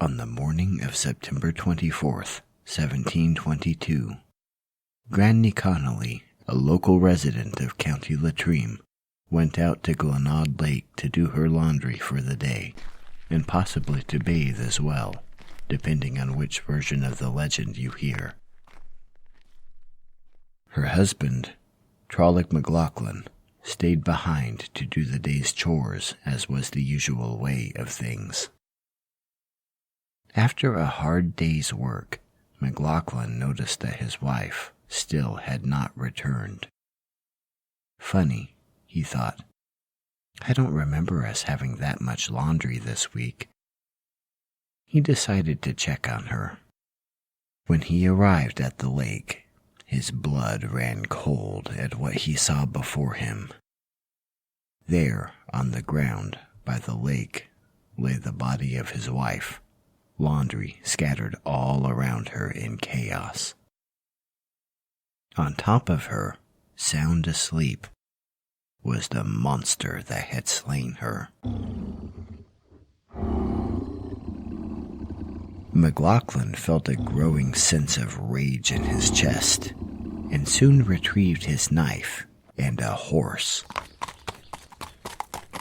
On the morning of September 24th, 1722, Granny Connolly, a local resident of County Leitrim, went out to Glenod Lake to do her laundry for the day, and possibly to bathe as well, depending on which version of the legend you hear. Her husband, Trolloc McLaughlin, stayed behind to do the day's chores, as was the usual way of things. After a hard day's work, McLaughlin noticed that his wife still had not returned. Funny, he thought. I don't remember us having that much laundry this week. He decided to check on her. When he arrived at the lake, his blood ran cold at what he saw before him. There, on the ground by the lake, lay the body of his wife, laundry scattered all around her in chaos. On top of her, sound asleep, was the monster that had slain her. McLaughlin felt a growing sense of rage in his chest, and soon retrieved his knife and a horse.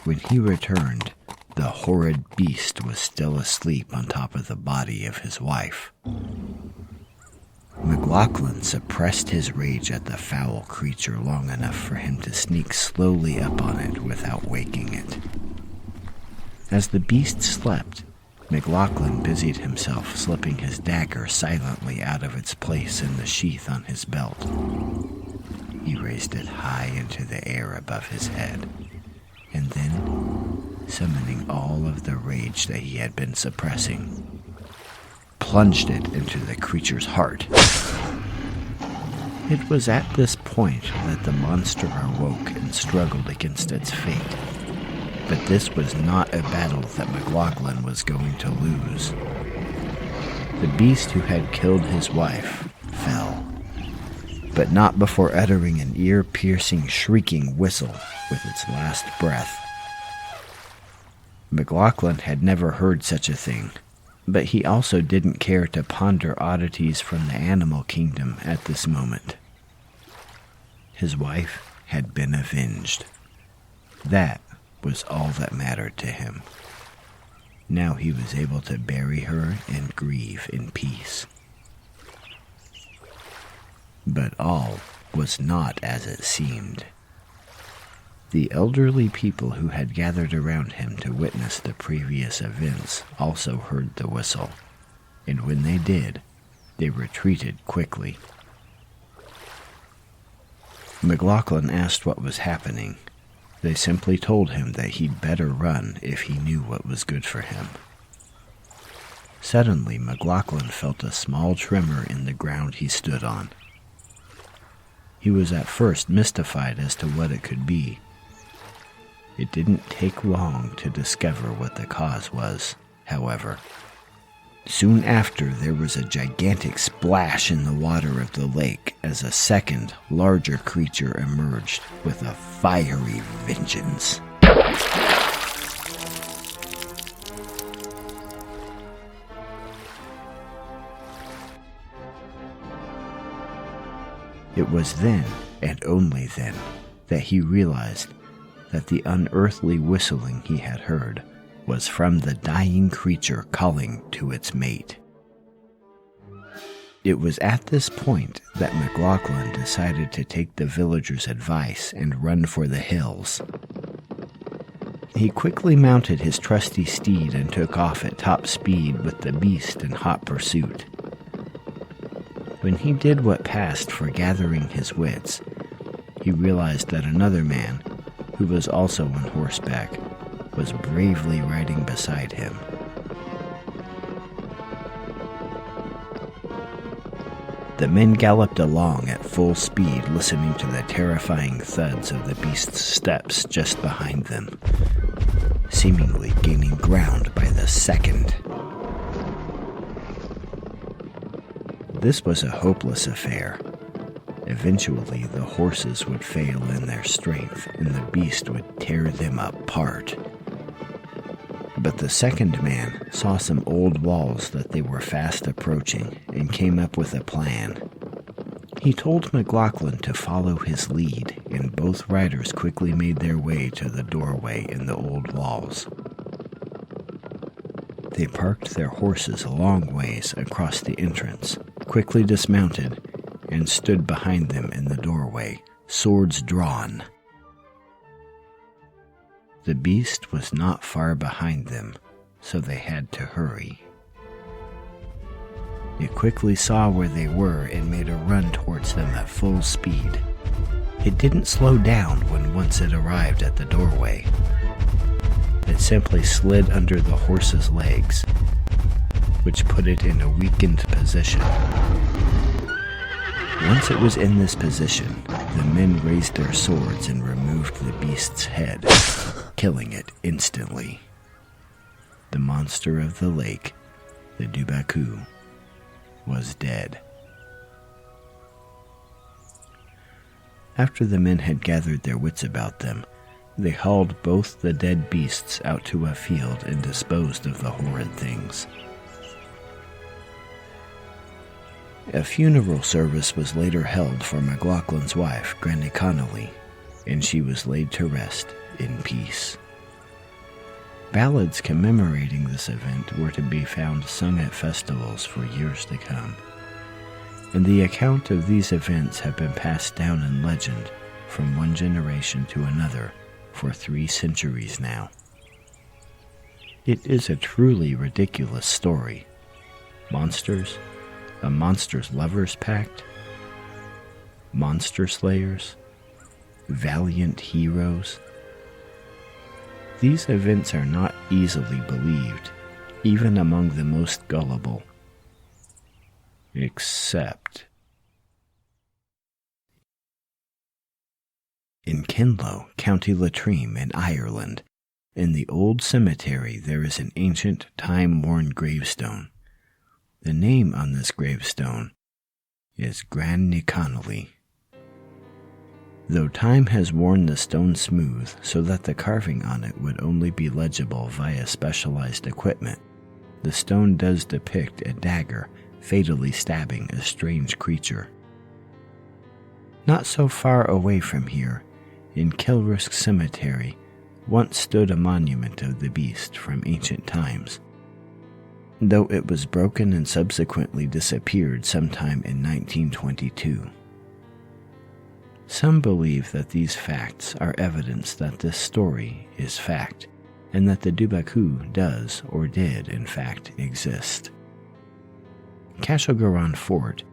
When he returned, the horrid beast was still asleep on top of the body of his wife. McLaughlin suppressed his rage at the foul creature long enough for him to sneak slowly up on it without waking it. As the beast slept, McLaughlin busied himself slipping his dagger silently out of its place in the sheath on his belt. He raised it high into the air above his head, and then, summoning all of the rage that he had been suppressing, plunged it into the creature's heart. It was at this point that the monster awoke and struggled against its fate. But this was not a battle that McLaughlin was going to lose. The beast who had killed his wife fell, but not before uttering an ear-piercing, shrieking whistle with its last breath. McLaughlin had never heard such a thing, but he also didn't care to ponder oddities from the animal kingdom at this moment. His wife had been avenged. That was all that mattered to him. Now he was able to bury her and grieve in peace. But all was not as it seemed. The elderly people who had gathered around him to witness the previous events also heard the whistle, and when they did, they retreated quickly. McLaughlin asked what was happening. They simply told him that he'd better run if he knew what was good for him. Suddenly, McLaughlin felt a small tremor in the ground he stood on. He was at first mystified as to what it could be. It didn't take long to discover what the cause was, however. Soon after, there was a gigantic splash in the water of the lake as a second, larger creature emerged with a fiery vengeance. It was then, and only then, that he realized that the unearthly whistling he had heard was from the dying creature calling to its mate. It was at this point that McLaughlin decided to take the villagers' advice and run for the hills. He quickly mounted his trusty steed and took off at top speed with the beast in hot pursuit. When he did what passed for gathering his wits, he realized that another man, who was also on horseback, was bravely riding beside him. The men galloped along at full speed, listening to the terrifying thuds of the beast's steps just behind them, seemingly gaining ground by the second. This was a hopeless affair. Eventually, the horses would fail in their strength, and the beast would tear them apart. But the second man saw some old walls that they were fast approaching and came up with a plan. He told McLaughlin to follow his lead, and both riders quickly made their way to the doorway in the old walls. They parked their horses a long ways across the entrance, quickly dismounted, and stood behind them in the doorway, swords drawn. The beast was not far behind them, so they had to hurry. It quickly saw where they were and made a run towards them at full speed. It didn't slow down when once it arrived at the doorway. It simply slid under the horse's legs, which put it in a weakened position. Once it was in this position, the men raised their swords and removed the beast's head, killing it instantly. The monster of the lake, the Dobarchú, was dead. After the men had gathered their wits about them, they hauled both the dead beasts out to a field and disposed of the horrid things. A funeral service was later held for McLaughlin's wife, Granny Connolly, and she was laid to rest in peace. Ballads commemorating this event were to be found sung at festivals for years to come, and the account of these events have been passed down in legend from one generation to another for 3 centuries now. It is a truly ridiculous story. Monsters, a monster's lovers pact, monster slayers, valiant heroes. These events are not easily believed, even among the most gullible. Except in Kinlow, County Leitrim in Ireland, in the old cemetery there is an ancient, time-worn gravestone. The name on this gravestone is Granny Connolly. Though time has worn the stone smooth so that the carving on it would only be legible via specialized equipment, the stone does depict a dagger fatally stabbing a strange creature. Not so far away from here, in Kilrisk Cemetery, once stood a monument of the beast from ancient times, though it was broken and subsequently disappeared sometime in 1922. Some believe that these facts are evidence that this story is fact, and that the Dobarchú does or did in fact exist. Cashel-Garan Fort,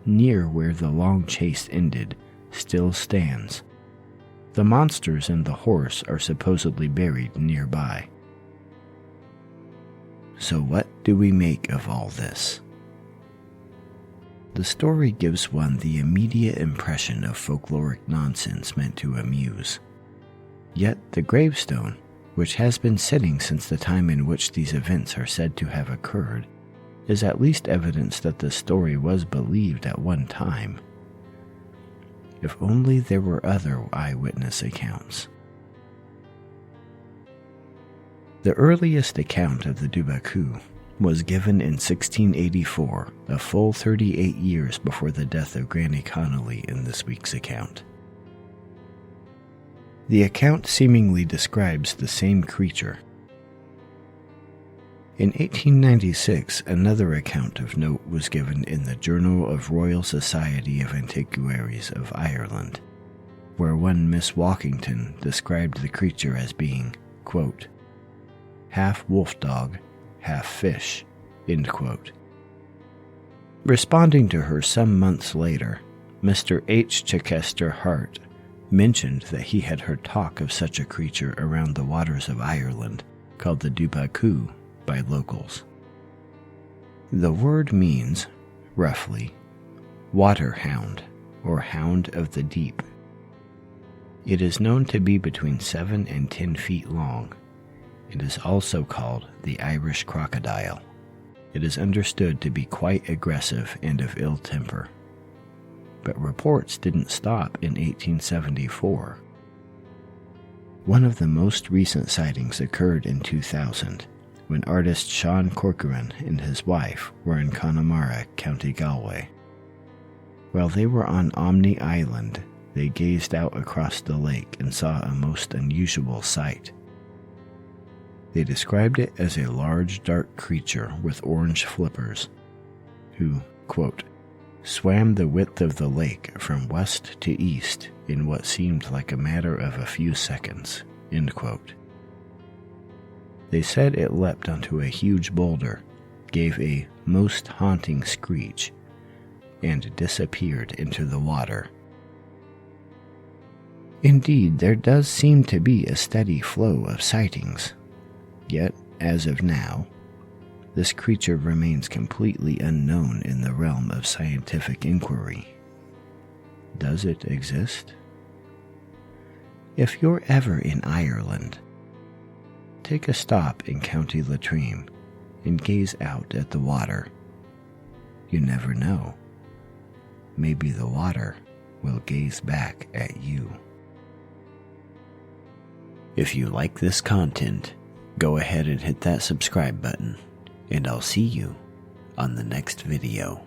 near where the long chase ended, still stands. The monsters and the horse are supposedly buried nearby. So what do we make of all this? The story gives one the immediate impression of folkloric nonsense meant to amuse. Yet the gravestone, which has been sitting since the time in which these events are said to have occurred, is at least evidence that the story was believed at one time. If only there were other eyewitness accounts. The earliest account of the Dobarchú was given in 1684, a full 38 years before the death of Granny Connolly in this week's account. The account seemingly describes the same creature. In 1896, another account of note was given in the Journal of Royal Society of Antiquaries of Ireland, where one Miss Walkington described the creature as being, quote, half wolf dog, half fish, end quote. Responding to her some months later, Mr. H. Chichester Hart mentioned that he had heard talk of such a creature around the waters of Ireland, called the Dobarchú by locals. The word means, roughly, water hound or hound of the deep. It is known to be between 7 and 10 feet long. It is also called the Irish crocodile. It is understood to be quite aggressive and of ill temper. But reports didn't stop in 1874. One of the most recent sightings occurred in 2000, when artist Sean Corcoran and his wife were in Connemara, County Galway. While they were on Omni Island, they gazed out across the lake and saw a most unusual sight. They described it as a large dark creature with orange flippers, who, quote, swam the width of the lake from west to east in what seemed like a matter of a few seconds, end quote. They said it leapt onto a huge boulder, gave a most haunting screech, and disappeared into the water. Indeed, there does seem to be a steady flow of sightings, yet, as of now, this creature remains completely unknown in the realm of scientific inquiry. Does it exist? If you're ever in Ireland, take a stop in County Leitrim and gaze out at the water. You never know. Maybe the water will gaze back at you. If you like this content, go ahead and hit that subscribe button, and I'll see you on the next video.